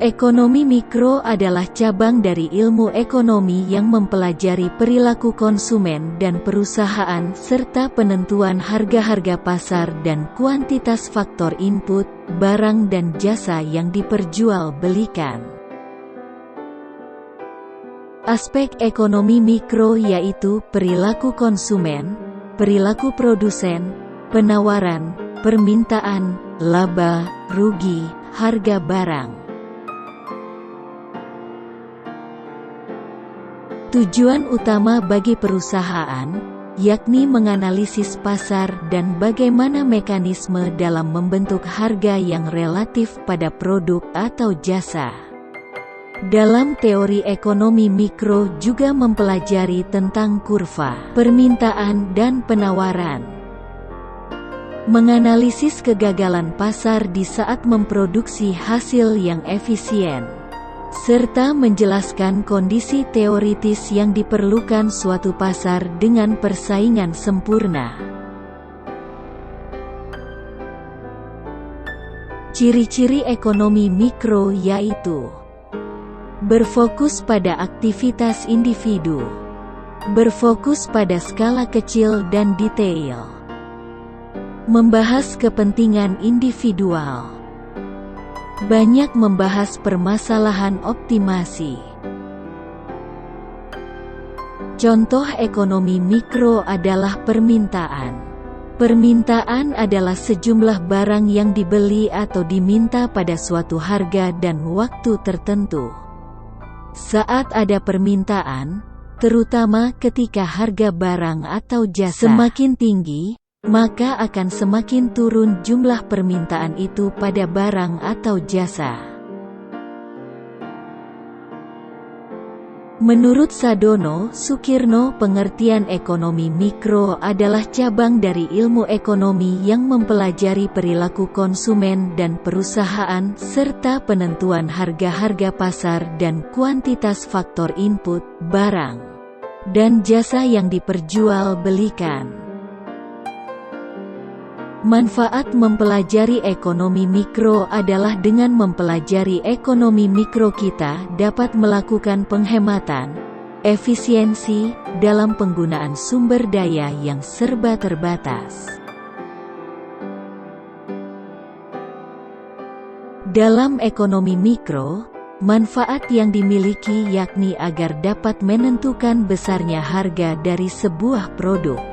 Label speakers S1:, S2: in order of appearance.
S1: Ekonomi mikro adalah cabang dari ilmu ekonomi yang mempelajari perilaku konsumen dan perusahaan serta penentuan harga-harga pasar dan kuantitas faktor input, barang dan jasa yang diperjualbelikan. Aspek ekonomi mikro yaitu perilaku konsumen, perilaku produsen, penawaran, permintaan, laba, rugi, harga barang. Tujuan utama bagi perusahaan, yakni menganalisis pasar dan bagaimana mekanisme dalam membentuk harga yang relatif pada produk atau jasa. Dalam teori ekonomi mikro juga mempelajari tentang kurva, permintaan dan penawaran. Menganalisis kegagalan pasar di saat memproduksi hasil yang efisien, serta menjelaskan kondisi teoritis yang diperlukan suatu pasar dengan persaingan sempurna. Ciri-ciri ekonomi mikro yaitu berfokus pada aktivitas individu, berfokus pada skala kecil dan detail, membahas kepentingan individual, banyak membahas permasalahan optimasi. Contoh ekonomi mikro adalah permintaan. Permintaan adalah sejumlah barang yang dibeli atau diminta pada suatu harga dan waktu tertentu. Saat ada permintaan, terutama ketika harga barang atau jasa semakin tinggi, maka akan semakin turun jumlah permintaan itu pada barang atau jasa. Menurut Sadono Sukirno, pengertian ekonomi mikro adalah cabang dari ilmu ekonomi yang mempelajari perilaku konsumen dan perusahaan serta penentuan harga-harga pasar dan kuantitas faktor input, barang, dan jasa yang diperjualbelikan. Manfaat mempelajari ekonomi mikro adalah dengan mempelajari ekonomi mikro kita dapat melakukan penghematan, efisiensi, dalam penggunaan sumber daya yang serba terbatas. Dalam ekonomi mikro, manfaat yang dimiliki yakni agar dapat menentukan besarnya harga dari sebuah produk.